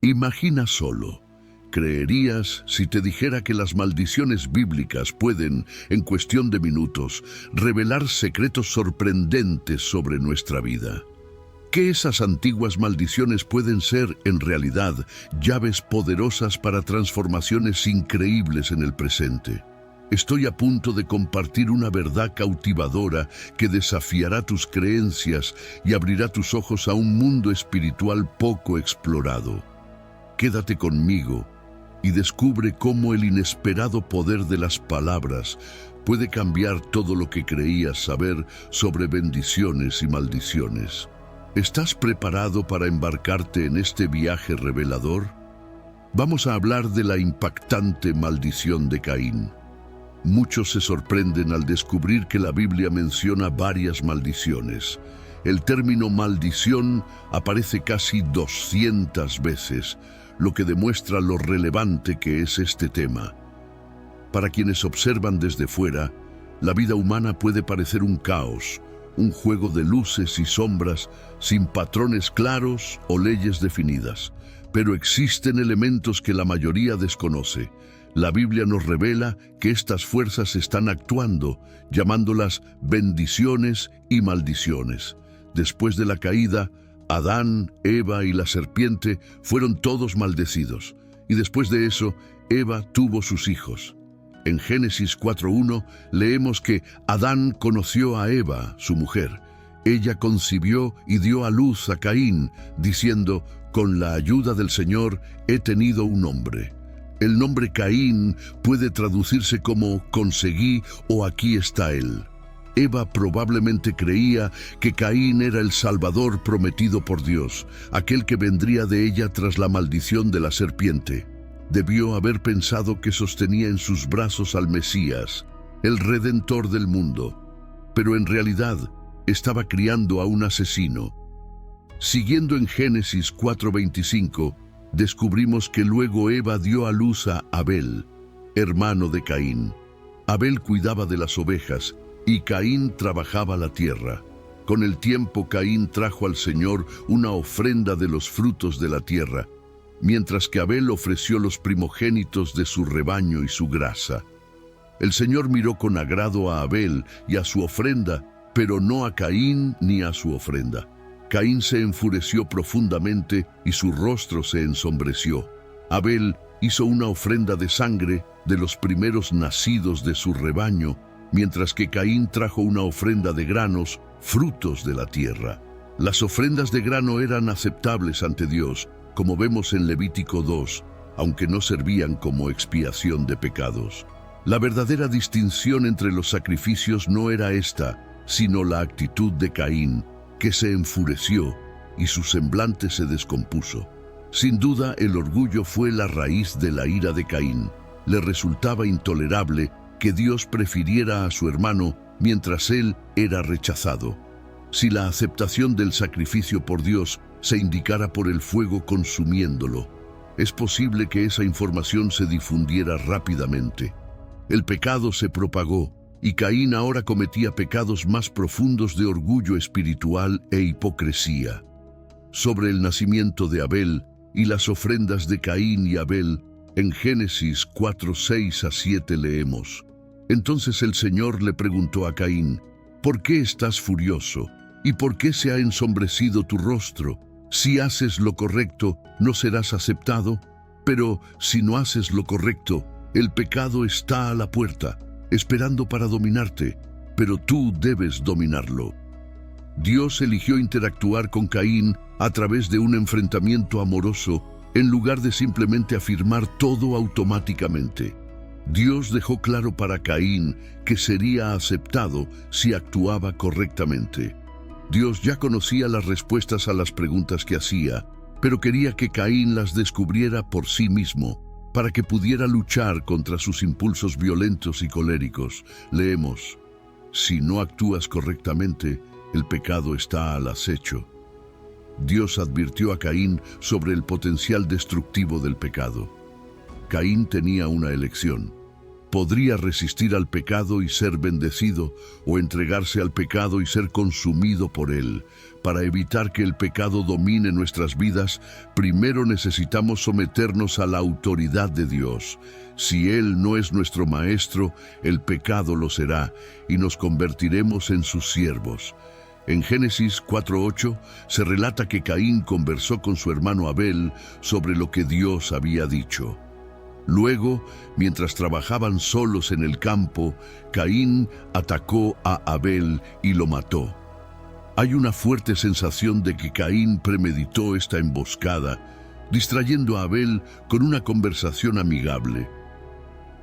Imagina solo. ¿Creerías si te dijera que las maldiciones bíblicas pueden, en cuestión de minutos, revelar secretos sorprendentes sobre nuestra vida? Que esas antiguas maldiciones pueden ser, en realidad, llaves poderosas para transformaciones increíbles en el presente. Estoy a punto de compartir una verdad cautivadora que desafiará tus creencias y abrirá tus ojos a un mundo espiritual poco explorado. Quédate conmigo y descubre cómo el inesperado poder de las palabras puede cambiar todo lo que creías saber sobre bendiciones y maldiciones. ¿Estás preparado para embarcarte en este viaje revelador? Vamos a hablar de la impactante maldición de Caín. Muchos se sorprenden al descubrir que la Biblia menciona varias maldiciones. El término maldición aparece casi 200 veces, lo que demuestra lo relevante que es este tema. Para quienes observan desde fuera, la vida humana puede parecer un caos, un juego de luces y sombras sin patrones claros o leyes definidas. Pero existen elementos que la mayoría desconoce. La Biblia nos revela que estas fuerzas están actuando, llamándolas bendiciones y maldiciones. Después de la caída, Adán, Eva y la serpiente fueron todos maldecidos. Y después de eso, Eva tuvo sus hijos. En Génesis 4:1 leemos que Adán conoció a Eva, su mujer. Ella concibió y dio a luz a Caín, diciendo, «Con la ayuda del Señor he tenido un hombre». El nombre Caín puede traducirse como «conseguí» o «aquí está él». Eva probablemente creía que Caín era el Salvador prometido por Dios, aquel que vendría de ella tras la maldición de la serpiente. Debió haber pensado que sostenía en sus brazos al Mesías, el Redentor del mundo, pero en realidad estaba criando a un asesino. Siguiendo en Génesis 4:25, descubrimos que luego Eva dio a luz a Abel, hermano de Caín. Abel cuidaba de las ovejas y Caín trabajaba la tierra. Con el tiempo Caín trajo al Señor una ofrenda de los frutos de la tierra, mientras que Abel ofreció los primogénitos de su rebaño y su grasa. El Señor miró con agrado a Abel y a su ofrenda, pero no a Caín ni a su ofrenda. Caín se enfureció profundamente y su rostro se ensombreció. Abel hizo una ofrenda de sangre de los primeros nacidos de su rebaño, mientras que Caín trajo una ofrenda de granos, frutos de la tierra. Las ofrendas de grano eran aceptables ante Dios, como vemos en Levítico 2, aunque no servían como expiación de pecados. La verdadera distinción entre los sacrificios no era esta, sino la actitud de Caín, que se enfureció y su semblante se descompuso. Sin duda, el orgullo fue la raíz de la ira de Caín. Le resultaba intolerable que Dios prefiriera a su hermano mientras él era rechazado. Si la aceptación del sacrificio por Dios se indicara por el fuego consumiéndolo, es posible que esa información se difundiera rápidamente. El pecado se propagó y Caín ahora cometía pecados más profundos de orgullo espiritual e hipocresía. Sobre el nacimiento de Abel y las ofrendas de Caín y Abel, en Génesis 4:6-7 leemos: Entonces el Señor le preguntó a Caín, ¿por qué estás furioso? ¿Y por qué se ha ensombrecido tu rostro? Si haces lo correcto, ¿no serás aceptado? Pero si no haces lo correcto, el pecado está a la puerta, esperando para dominarte, pero tú debes dominarlo. Dios eligió interactuar con Caín a través de un enfrentamiento amoroso, en lugar de simplemente afirmar todo automáticamente. Dios dejó claro para Caín que sería aceptado si actuaba correctamente. Dios ya conocía las respuestas a las preguntas que hacía, pero quería que Caín las descubriera por sí mismo, para que pudiera luchar contra sus impulsos violentos y coléricos. Leemos: si no actúas correctamente, el pecado está al acecho. Dios advirtió a Caín sobre el potencial destructivo del pecado. Caín tenía una elección: podría resistir al pecado y ser bendecido, o entregarse al pecado y ser consumido por él. Para evitar que el pecado domine nuestras vidas, primero necesitamos someternos a la autoridad de Dios. Si Él no es nuestro maestro, el pecado lo será, y nos convertiremos en sus siervos. En Génesis 4:8 se relata que Caín conversó con su hermano Abel sobre lo que Dios había dicho. Luego, mientras trabajaban solos en el campo, Caín atacó a Abel y lo mató. Hay una fuerte sensación de que Caín premeditó esta emboscada, distrayendo a Abel con una conversación amigable.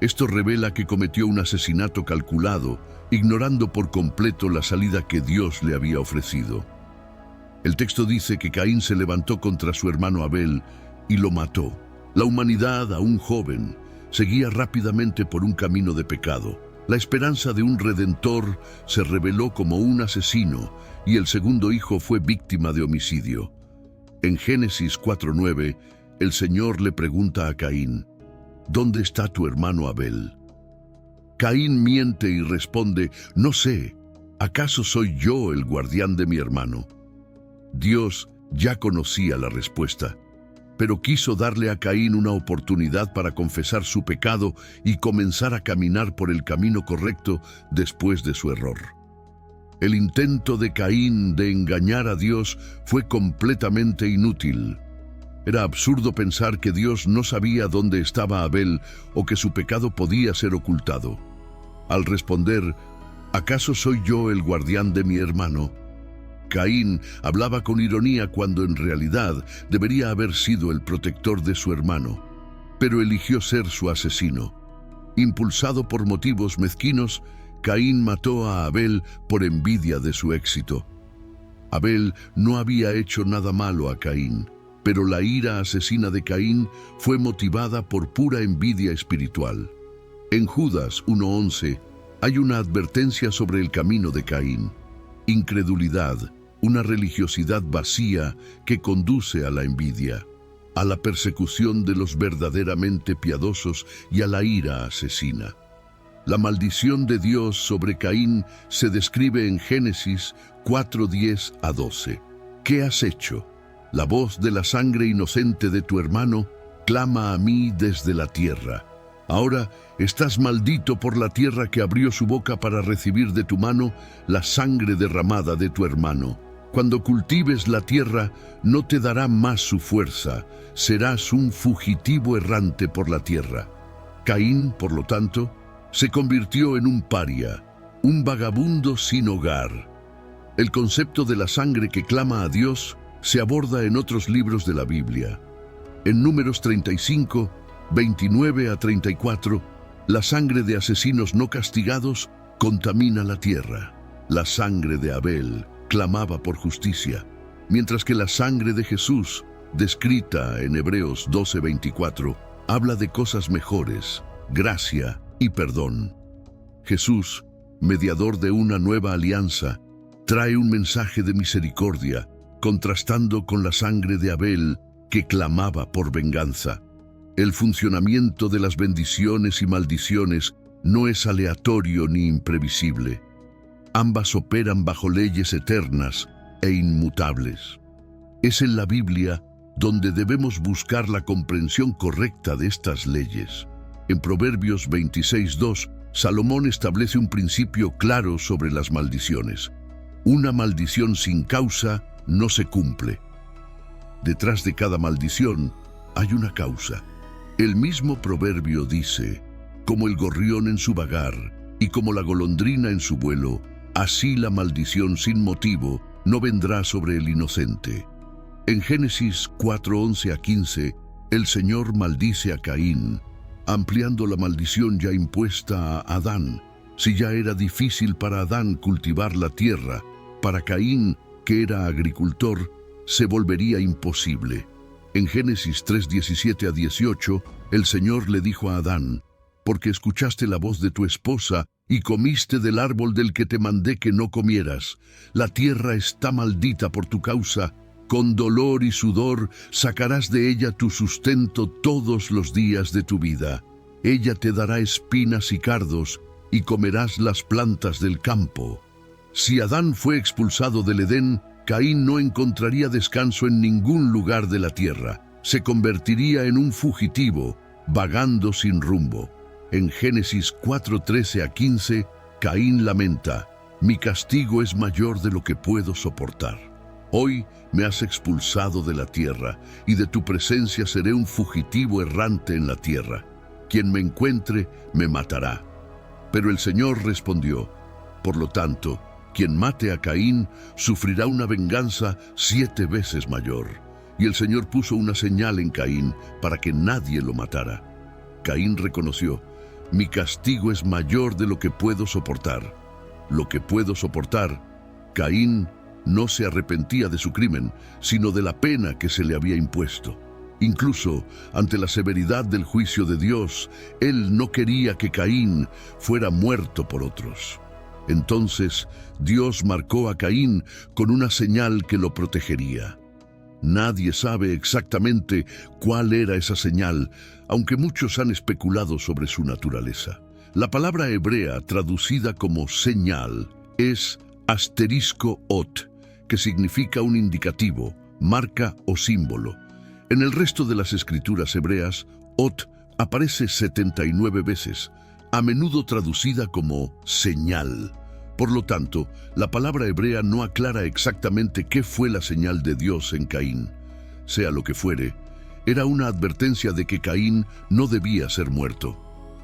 Esto revela que cometió un asesinato calculado, ignorando por completo la salida que Dios le había ofrecido. El texto dice que Caín se levantó contra su hermano Abel y lo mató. La humanidad, aún joven, seguía rápidamente por un camino de pecado. La esperanza de un redentor se reveló como un asesino y el segundo hijo fue víctima de homicidio. En Génesis 4:9, el Señor le pregunta a Caín: ¿dónde está tu hermano Abel? Caín miente y responde: no sé, ¿acaso soy yo el guardián de mi hermano? Dios ya conocía la respuesta, pero quiso darle a Caín una oportunidad para confesar su pecado y comenzar a caminar por el camino correcto después de su error. El intento de Caín de engañar a Dios fue completamente inútil. Era absurdo pensar que Dios no sabía dónde estaba Abel o que su pecado podía ser ocultado. Al responder: ¿acaso soy yo el guardián de mi hermano?, Caín hablaba con ironía cuando en realidad debería haber sido el protector de su hermano, pero eligió ser su asesino. Impulsado por motivos mezquinos, Caín mató a Abel por envidia de su éxito. Abel no había hecho nada malo a Caín, pero la ira asesina de Caín fue motivada por pura envidia espiritual. En Judas 1:11 hay una advertencia sobre el camino de Caín: incredulidad, una religiosidad vacía que conduce a la envidia, a la persecución de los verdaderamente piadosos y a la ira asesina. La maldición de Dios sobre Caín se describe en Génesis 4:10-12. ¿Qué has hecho? La voz de la sangre inocente de tu hermano clama a mí desde la tierra. Ahora estás maldito por la tierra que abrió su boca para recibir de tu mano la sangre derramada de tu hermano. Cuando cultives la tierra, no te dará más su fuerza, serás un fugitivo errante por la tierra. Caín, por lo tanto, se convirtió en un paria, un vagabundo sin hogar. El concepto de la sangre que clama a Dios se aborda en otros libros de la Biblia. En Números 35, 29-34, la sangre de asesinos no castigados contamina la tierra. La sangre de Abel clamaba por justicia, mientras que la sangre de Jesús, descrita en Hebreos 12:24, habla de cosas mejores, gracia y perdón. Jesús, mediador de una nueva alianza, trae un mensaje de misericordia, contrastando con la sangre de Abel que clamaba por venganza. El funcionamiento de las bendiciones y maldiciones no es aleatorio ni imprevisible. Ambas operan bajo leyes eternas e inmutables. Es en la Biblia donde debemos buscar la comprensión correcta de estas leyes. En Proverbios 26:2, Salomón establece un principio claro sobre las maldiciones. Una maldición sin causa no se cumple. Detrás de cada maldición hay una causa. El mismo proverbio dice: como el gorrión en su vagar y como la golondrina en su vuelo, así la maldición sin motivo no vendrá sobre el inocente. En Génesis 4:11-15, el Señor maldice a Caín, ampliando la maldición ya impuesta a Adán. Si ya era difícil para Adán cultivar la tierra, para Caín, que era agricultor, se volvería imposible. En Génesis 3:17-18, el Señor le dijo a Adán: porque escuchaste la voz de tu esposa y comiste del árbol del que te mandé que no comieras, la tierra está maldita por tu causa, con dolor y sudor sacarás de ella tu sustento todos los días de tu vida. Ella te dará espinas y cardos, y comerás las plantas del campo. Si Adán fue expulsado del Edén, Caín no encontraría descanso en ningún lugar de la tierra. Se convertiría en un fugitivo, vagando sin rumbo. En Génesis 4:13-15, Caín lamenta: mi castigo es mayor de lo que puedo soportar. Hoy me has expulsado de la tierra, y de tu presencia seré un fugitivo errante en la tierra. Quien me encuentre, me matará. Pero el Señor respondió: por lo tanto, quien mate a Caín sufrirá una venganza 7 veces mayor. Y el Señor puso una señal en Caín para que nadie lo matara. Caín reconoció: mi castigo es mayor de lo que puedo soportar. Lo que puedo soportar. Caín no se arrepentía de su crimen, sino de la pena que se le había impuesto. Incluso ante la severidad del juicio de Dios, él no quería que Caín fuera muerto por otros. Entonces Dios marcó a Caín con una señal que lo protegería. Nadie sabe exactamente cuál era esa señal, aunque muchos han especulado sobre su naturaleza. La palabra hebrea traducida como señal es asterisco ot, que significa un indicativo, marca o símbolo. En el resto de las escrituras hebreas, ot aparece 79 veces, a menudo traducida como señal. Por lo tanto, la palabra hebrea no aclara exactamente qué fue la señal de Dios en Caín. Sea lo que fuere, era una advertencia de que Caín no debía ser muerto.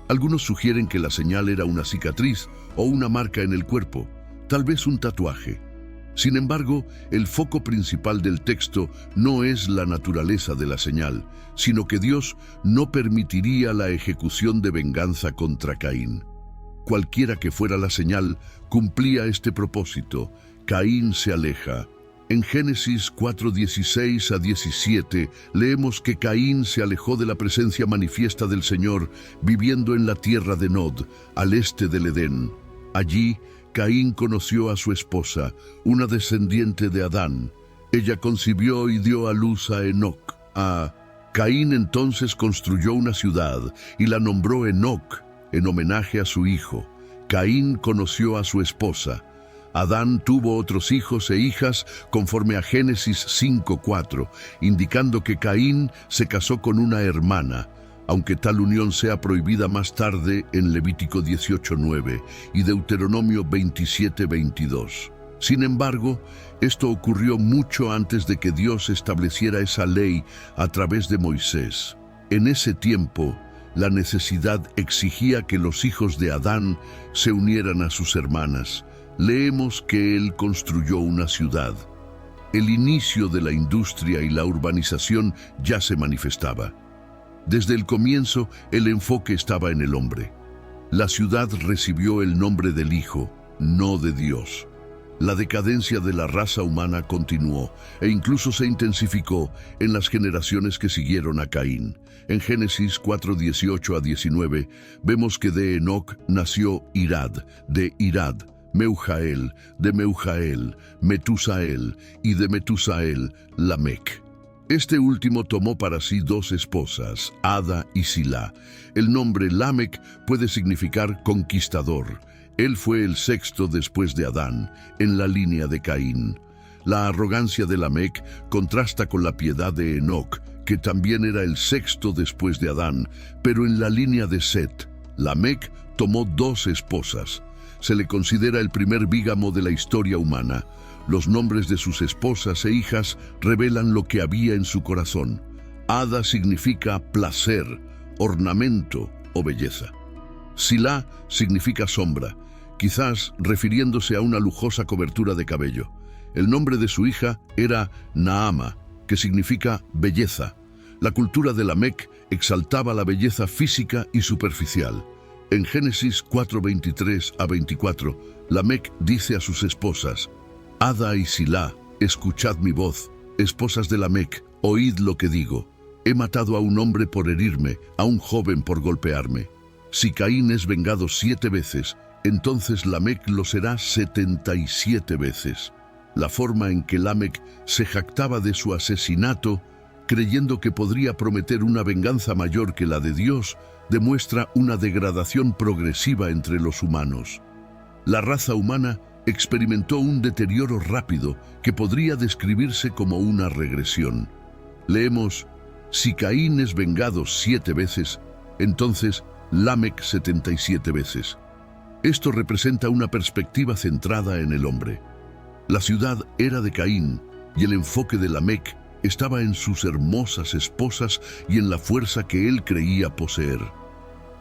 Algunos sugieren que la señal era una cicatriz o una marca en el cuerpo, tal vez un tatuaje. Sin embargo, el foco principal del texto no es la naturaleza de la señal, sino que Dios no permitiría la ejecución de venganza contra Caín. Cualquiera que fuera la señal, cumplía este propósito. Caín se aleja. En Génesis 4:16-17 leemos que Caín se alejó de la presencia manifiesta del Señor, viviendo en la tierra de Nod, al este del Edén. Allí, Caín conoció a su esposa, una descendiente de Adán. Ella concibió y dio a luz a Enoc. Caín entonces construyó una ciudad y la nombró Enoc, en homenaje a su hijo. Caín conoció a su esposa. Adán tuvo otros hijos e hijas conforme a Génesis 5:4, indicando que Caín se casó con una hermana, aunque tal unión sea prohibida más tarde en Levítico 18:9 y Deuteronomio 27:22. Sin embargo, esto ocurrió mucho antes de que Dios estableciera esa ley a través de Moisés. En ese tiempo, la necesidad exigía que los hijos de Adán se unieran a sus hermanas. Leemos que él construyó una ciudad. El inicio de la industria y la urbanización ya se manifestaba. Desde el comienzo, el enfoque estaba en el hombre. La ciudad recibió el nombre del Hijo, no de Dios. La decadencia de la raza humana continuó e incluso se intensificó en las generaciones que siguieron a Caín. En Génesis 4:18-19 vemos que de Enoc nació Irad, de Irad, Meujael, de Meujael, Metusael, y de Metusael, Lamec. Este último tomó para sí 2 esposas, Ada y Silá. El nombre Lamec puede significar conquistador. Él fue el 6º después de Adán, en la línea de Caín. La arrogancia de Lamec contrasta con la piedad de Enoc, que también era el 6º después de Adán, pero en la línea de Set. Lamec tomó 2 esposas. Se le considera el primer bígamo de la historia humana. Los nombres de sus esposas e hijas revelan lo que había en su corazón. Ada significa placer, ornamento o belleza. Silá significa sombra, quizás refiriéndose a una lujosa cobertura de cabello. El nombre de su hija era Naama, que significa belleza. La cultura de Lamec exaltaba la belleza física y superficial. En Génesis 4:23-24, Lamec dice a sus esposas: Ada y Silá, escuchad mi voz, esposas de Lamec, oíd lo que digo. He matado a un hombre por herirme, a un joven por golpearme. Si Caín es vengado 7 veces, entonces Lamec lo será 77 veces. La forma en que Lamec se jactaba de su asesinato creyendo que podría prometer una venganza mayor que la de Dios, demuestra una degradación progresiva entre los humanos. La raza humana experimentó un deterioro rápido que podría describirse como una regresión. Leemos: si Caín es vengado 7 veces, entonces Lamec 77 veces. Esto representa una perspectiva centrada en el hombre. La ciudad era de Caín y el enfoque de Lamec estaba en sus hermosas esposas y en la fuerza que él creía poseer.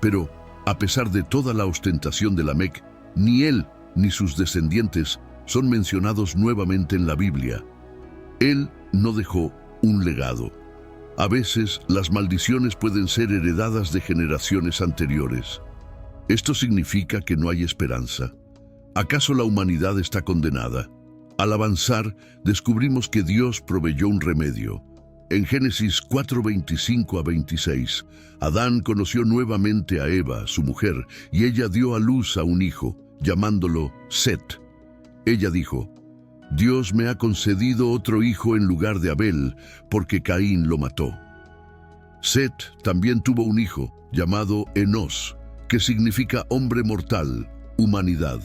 Pero, a pesar de toda la ostentación de Lamec, ni él ni sus descendientes son mencionados nuevamente en la Biblia. Él no dejó un legado. A veces, las maldiciones pueden ser heredadas de generaciones anteriores. ¿Esto significa que no hay esperanza? ¿Acaso la humanidad está condenada? Al avanzar, descubrimos que Dios proveyó un remedio. En Génesis 4:25 a 26, Adán conoció nuevamente a Eva, su mujer, y ella dio a luz a un hijo, llamándolo Set. Ella dijo: Dios me ha concedido otro hijo en lugar de Abel, porque Caín lo mató. Set también tuvo un hijo, llamado Enos, que significa hombre mortal, humanidad.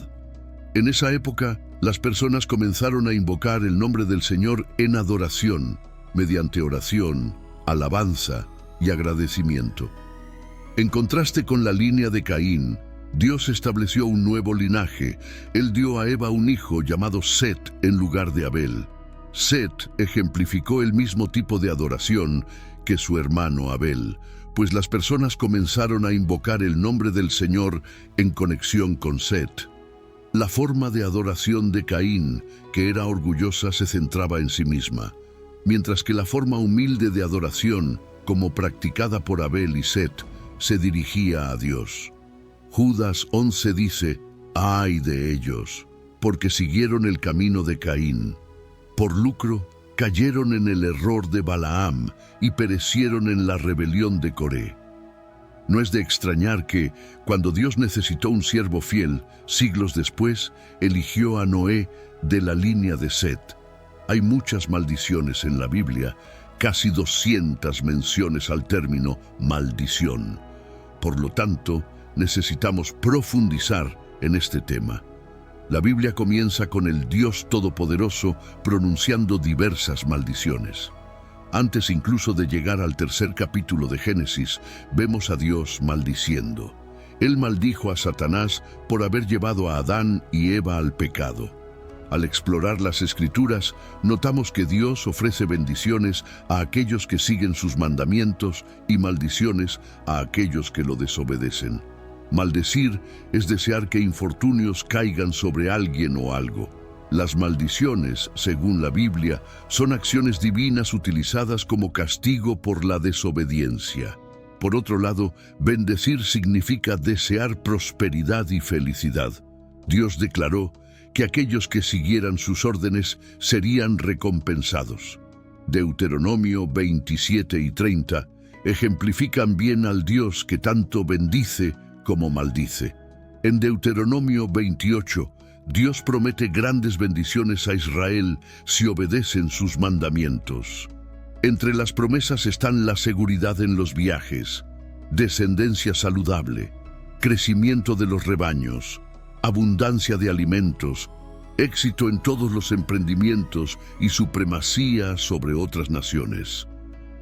En esa época, las personas comenzaron a invocar el nombre del Señor en adoración, mediante oración, alabanza y agradecimiento. En contraste con la línea de Caín, Dios estableció un nuevo linaje. Él dio a Eva un hijo llamado Set en lugar de Abel. Set ejemplificó el mismo tipo de adoración que su hermano Abel, pues las personas comenzaron a invocar el nombre del Señor en conexión con Set. La forma de adoración de Caín, que era orgullosa, se centraba en sí misma, mientras que la forma humilde de adoración, como practicada por Abel y Set, se dirigía a Dios. Judas 11 dice: «Ay de ellos, porque siguieron el camino de Caín. Por lucro, cayeron en el error de Balaam y perecieron en la rebelión de Coré». No es de extrañar que, cuando Dios necesitó un siervo fiel, siglos después, eligió a Noé de la línea de Set. Hay muchas maldiciones en la Biblia, casi 200 menciones al término maldición. Por lo tanto, necesitamos profundizar en este tema. La Biblia comienza con el Dios Todopoderoso pronunciando diversas maldiciones. Antes incluso de llegar al tercer capítulo de Génesis, vemos a Dios maldiciendo. Él maldijo a Satanás por haber llevado a Adán y Eva al pecado. Al explorar las Escrituras, notamos que Dios ofrece bendiciones a aquellos que siguen sus mandamientos y maldiciones a aquellos que lo desobedecen. Maldecir es desear que infortunios caigan sobre alguien o algo. Las maldiciones, según la Biblia, son acciones divinas utilizadas como castigo por la desobediencia. Por otro lado, bendecir significa desear prosperidad y felicidad. Dios declaró que aquellos que siguieran sus órdenes serían recompensados. Deuteronomio 27 y 30 ejemplifican bien al Dios que tanto bendice como maldice. En Deuteronomio 28, Dios promete grandes bendiciones a Israel si obedecen sus mandamientos. Entre las promesas están la seguridad en los viajes, descendencia saludable, crecimiento de los rebaños, abundancia de alimentos, éxito en todos los emprendimientos y supremacía sobre otras naciones.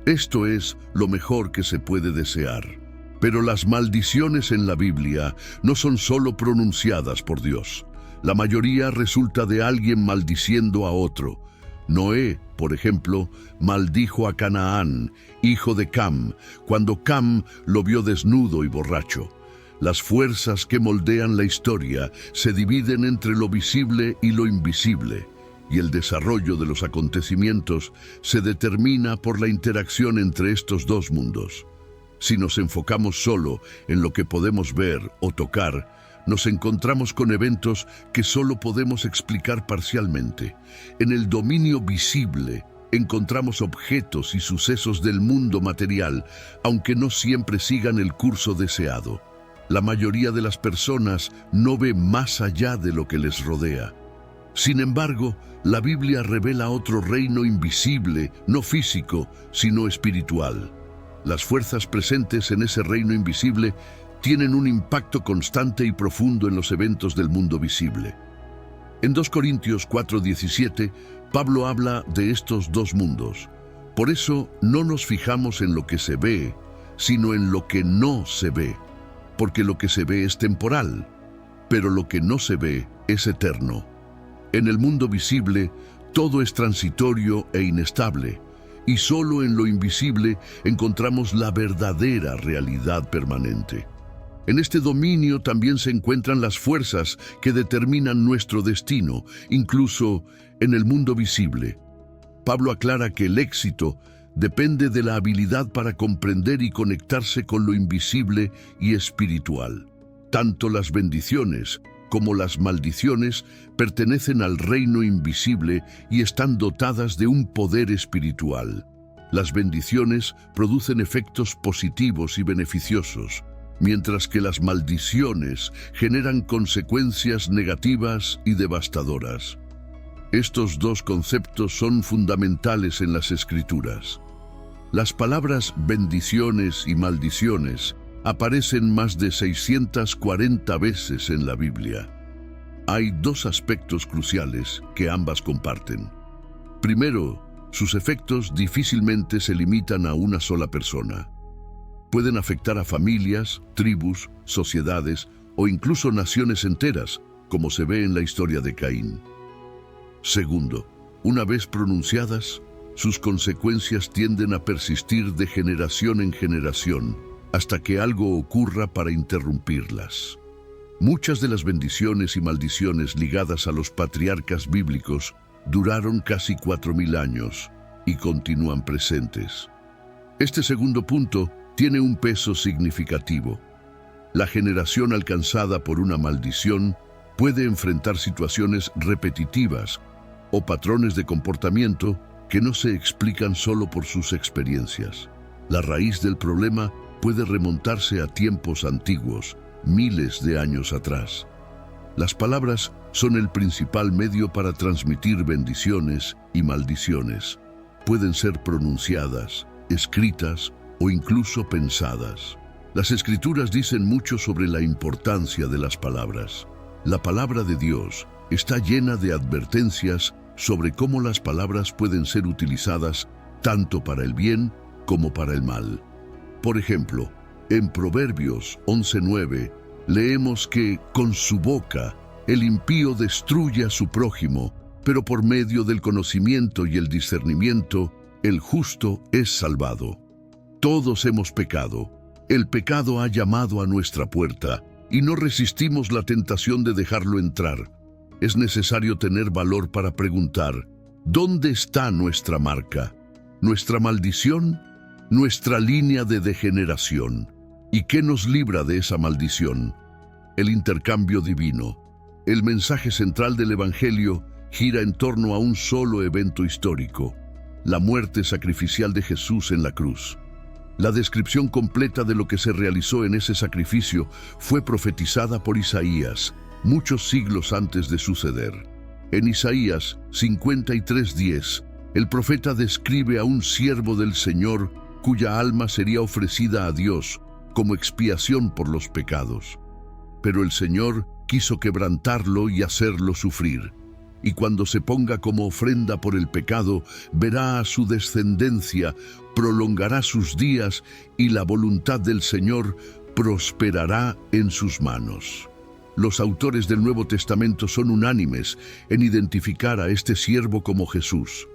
Esto es lo mejor que se puede desear. Pero las maldiciones en la Biblia no son solo pronunciadas por Dios. La mayoría resulta de alguien maldiciendo a otro. Noé, por ejemplo, maldijo a Canaán, hijo de Cam, cuando Cam lo vio desnudo y borracho. Las fuerzas que moldean la historia se dividen entre lo visible y lo invisible, y el desarrollo de los acontecimientos se determina por la interacción entre estos dos mundos. Si nos enfocamos solo en lo que podemos ver o tocar, nos encontramos con eventos que solo podemos explicar parcialmente. En el dominio visible encontramos objetos y sucesos del mundo material, aunque no siempre sigan el curso deseado. La mayoría de las personas no ve más allá de lo que les rodea. Sin embargo, la Biblia revela otro reino invisible, no físico, sino espiritual. Las fuerzas presentes en ese reino invisible tienen un impacto constante y profundo en los eventos del mundo visible. En 2 Corintios 4:17, Pablo habla de estos dos mundos. Por eso no nos fijamos en lo que se ve, sino en lo que no se ve, porque lo que se ve es temporal, pero lo que no se ve es eterno. En el mundo visible, todo es transitorio e inestable, y solo en lo invisible encontramos la verdadera realidad permanente. En este dominio también se encuentran las fuerzas que determinan nuestro destino, incluso en el mundo visible. Pablo aclara que el éxito depende de la habilidad para comprender y conectarse con lo invisible y espiritual. Tanto las bendiciones como las maldiciones pertenecen al reino invisible y están dotadas de un poder espiritual. Las bendiciones producen efectos positivos y beneficiosos, mientras que las maldiciones generan consecuencias negativas y devastadoras. Estos dos conceptos son fundamentales en las Escrituras. Las palabras bendiciones y maldiciones aparecen más de 640 veces en la Biblia. Hay dos aspectos cruciales que ambas comparten. Primero, sus efectos difícilmente se limitan a una sola persona. Pueden afectar a familias, tribus, sociedades o incluso naciones enteras, como se ve en la historia de Caín. Segundo, una vez pronunciadas, sus consecuencias tienden a persistir de generación en generación, hasta que algo ocurra para interrumpirlas. Muchas de las bendiciones y maldiciones ligadas a los patriarcas bíblicos duraron casi 4000 años y continúan presentes. Este segundo punto tiene un peso significativo. La generación alcanzada por una maldición puede enfrentar situaciones repetitivas o patrones de comportamiento que no se explican solo por sus experiencias. La raíz del problema puede remontarse a tiempos antiguos, miles de años atrás. Las palabras son el principal medio para transmitir bendiciones y maldiciones. Pueden ser pronunciadas, escritas o incluso pensadas. Las Escrituras dicen mucho sobre la importancia de las palabras. La palabra de Dios está llena de advertencias sobre cómo las palabras pueden ser utilizadas tanto para el bien como para el mal. Por ejemplo, en Proverbios 11:9 leemos que con su boca el impío destruye a su prójimo, pero por medio del conocimiento y el discernimiento, el justo es salvado. Todos hemos pecado. El pecado ha llamado a nuestra puerta y no resistimos la tentación de dejarlo entrar. Es necesario tener valor para preguntar, ¿dónde está nuestra marca? ¿Nuestra maldición? ¿Nuestra línea de degeneración? ¿Y qué nos libra de esa maldición? El intercambio divino. El mensaje central del Evangelio gira en torno a un solo evento histórico: la muerte sacrificial de Jesús en la cruz. La descripción completa de lo que se realizó en ese sacrificio fue profetizada por Isaías, muchos siglos antes de suceder. En Isaías 53:10, el profeta describe a un siervo del Señor cuya alma sería ofrecida a Dios como expiación por los pecados. Pero el Señor quiso quebrantarlo y hacerlo sufrir. Y cuando se ponga como ofrenda por el pecado, verá a su descendencia, prolongará sus días y la voluntad del Señor prosperará en sus manos. Los autores del Nuevo Testamento son unánimes en identificar a este siervo como Jesús.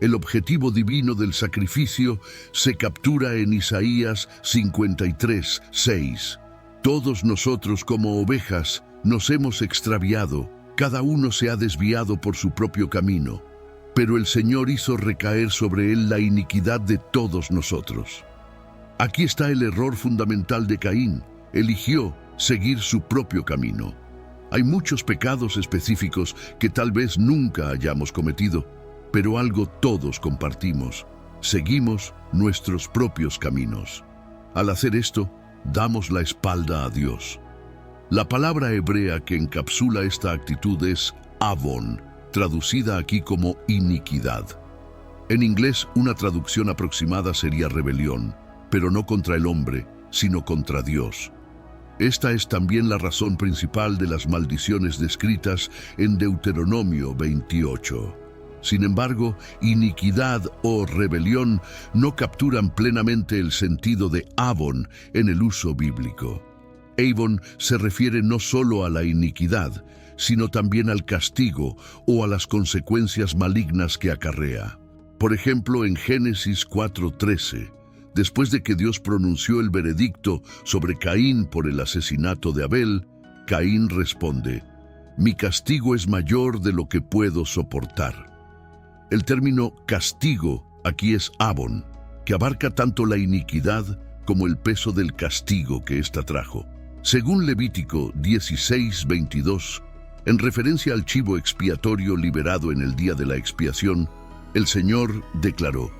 El objetivo divino del sacrificio se captura en Isaías 53:6. Todos nosotros como ovejas nos hemos extraviado, cada uno se ha desviado por su propio camino, pero el Señor hizo recaer sobre él la iniquidad de todos nosotros. Aquí está el error fundamental de Caín: eligió seguir su propio camino. Hay muchos pecados específicos que tal vez nunca hayamos cometido, pero algo todos compartimos: seguimos nuestros propios caminos. Al hacer esto, damos la espalda a Dios. La palabra hebrea que encapsula esta actitud es Avon, traducida aquí como iniquidad. En inglés, una traducción aproximada sería rebelión, pero no contra el hombre, sino contra Dios. Esta es también la razón principal de las maldiciones descritas en Deuteronomio 28. Sin embargo, iniquidad o rebelión no capturan plenamente el sentido de Avon en el uso bíblico. Avon se refiere no solo a la iniquidad, sino también al castigo o a las consecuencias malignas que acarrea. Por ejemplo, en Génesis 4:13, después de que Dios pronunció el veredicto sobre Caín por el asesinato de Abel, Caín responde: «Mi castigo es mayor de lo que puedo soportar». El término castigo aquí es Avon, que abarca tanto la iniquidad como el peso del castigo que ésta trajo. Según Levítico 16:22, en referencia al chivo expiatorio liberado en el día de la expiación, el Señor declaró: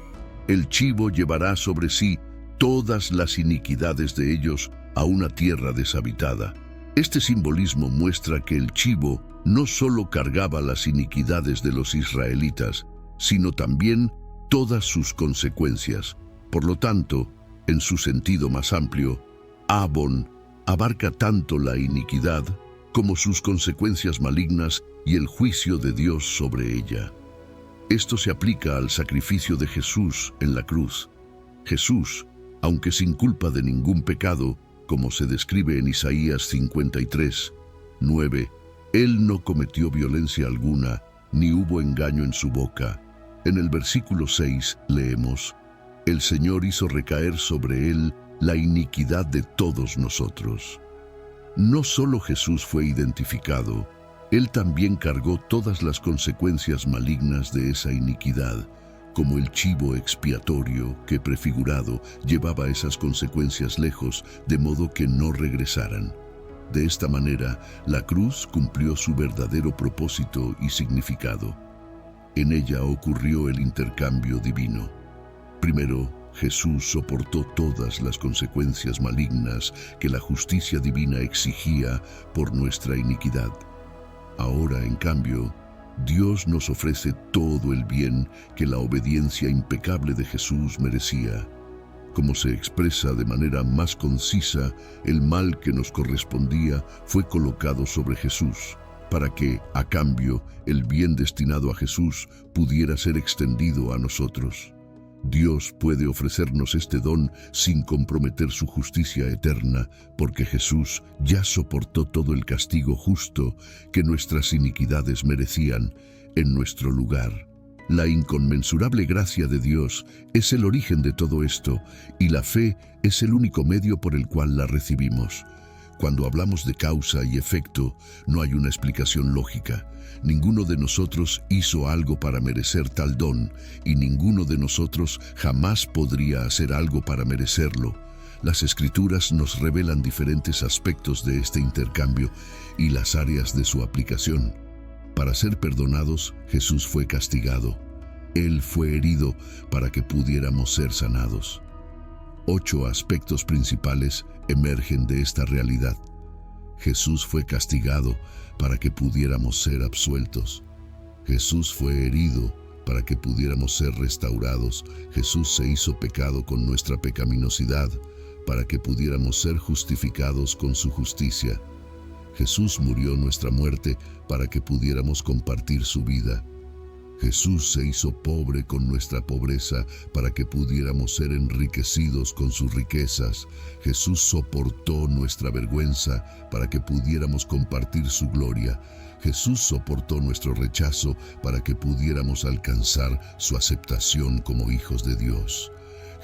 «El chivo llevará sobre sí todas las iniquidades de ellos a una tierra deshabitada». Este simbolismo muestra que el chivo no solo cargaba las iniquidades de los israelitas, sino también todas sus consecuencias. Por lo tanto, en su sentido más amplio, Avon abarca tanto la iniquidad como sus consecuencias malignas y el juicio de Dios sobre ella. Esto se aplica al sacrificio de Jesús en la cruz. Jesús, aunque sin culpa de ningún pecado, como se describe en Isaías 53:9, Él no cometió violencia alguna, ni hubo engaño en su boca. En el versículo 6 leemos: «El Señor hizo recaer sobre Él la iniquidad de todos nosotros». No solo Jesús fue identificado, Él también cargó todas las consecuencias malignas de esa iniquidad, como el chivo expiatorio que, prefigurado, llevaba esas consecuencias lejos, de modo que no regresaran. De esta manera, la cruz cumplió su verdadero propósito y significado. En ella ocurrió el intercambio divino. Primero, Jesús soportó todas las consecuencias malignas que la justicia divina exigía por nuestra iniquidad. Ahora, en cambio, Dios nos ofrece todo el bien que la obediencia impecable de Jesús merecía. Como se expresa de manera más concisa, el mal que nos correspondía fue colocado sobre Jesús, para que, a cambio, el bien destinado a Jesús pudiera ser extendido a nosotros. Dios puede ofrecernos este don sin comprometer su justicia eterna, porque Jesús ya soportó todo el castigo justo que nuestras iniquidades merecían en nuestro lugar. La inconmensurable gracia de Dios es el origen de todo esto, y la fe es el único medio por el cual la recibimos. Cuando hablamos de causa y efecto, no hay una explicación lógica. Ninguno de nosotros hizo algo para merecer tal don, y ninguno de nosotros jamás podría hacer algo para merecerlo. Las Escrituras nos revelan diferentes aspectos de este intercambio y las áreas de su aplicación. Para ser perdonados, Jesús fue castigado. Él fue herido para que pudiéramos ser sanados. 8 aspectos principales emergen de esta realidad. Jesús fue castigado para que pudiéramos ser absueltos. Jesús fue herido para que pudiéramos ser restaurados. Jesús se hizo pecado con nuestra pecaminosidad para que pudiéramos ser justificados con su justicia. Jesús murió nuestra muerte para que pudiéramos compartir su vida. Jesús se hizo pobre con nuestra pobreza para que pudiéramos ser enriquecidos con sus riquezas. Jesús soportó nuestra vergüenza para que pudiéramos compartir su gloria. Jesús soportó nuestro rechazo para que pudiéramos alcanzar su aceptación como hijos de Dios.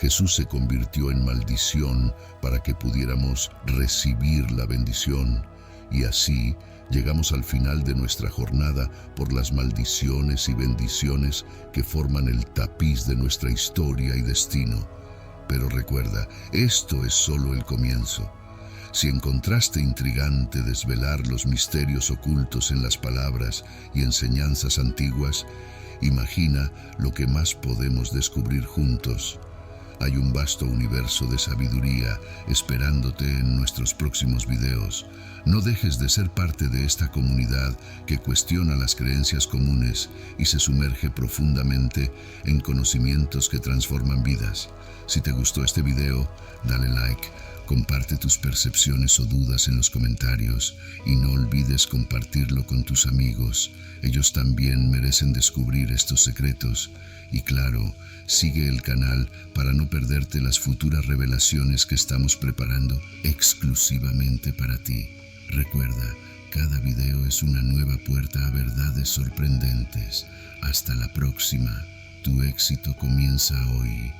Jesús se convirtió en maldición para que pudiéramos recibir la bendición. Y así llegamos al final de nuestra jornada por las maldiciones y bendiciones que forman el tapiz de nuestra historia y destino. Pero recuerda, esto es solo el comienzo. Si encontraste intrigante desvelar los misterios ocultos en las palabras y enseñanzas antiguas, imagina lo que más podemos descubrir juntos. Hay un vasto universo de sabiduría esperándote en nuestros próximos videos. No dejes de ser parte de esta comunidad que cuestiona las creencias comunes y se sumerge profundamente en conocimientos que transforman vidas. Si te gustó este video, dale like, comparte tus percepciones o dudas en los comentarios y no olvides compartirlo con tus amigos. Ellos también merecen descubrir estos secretos. Y claro, sigue el canal para no perderte las futuras revelaciones que estamos preparando exclusivamente para ti. Recuerda, cada video es una nueva puerta a verdades sorprendentes. Hasta la próxima. Tu éxito comienza hoy.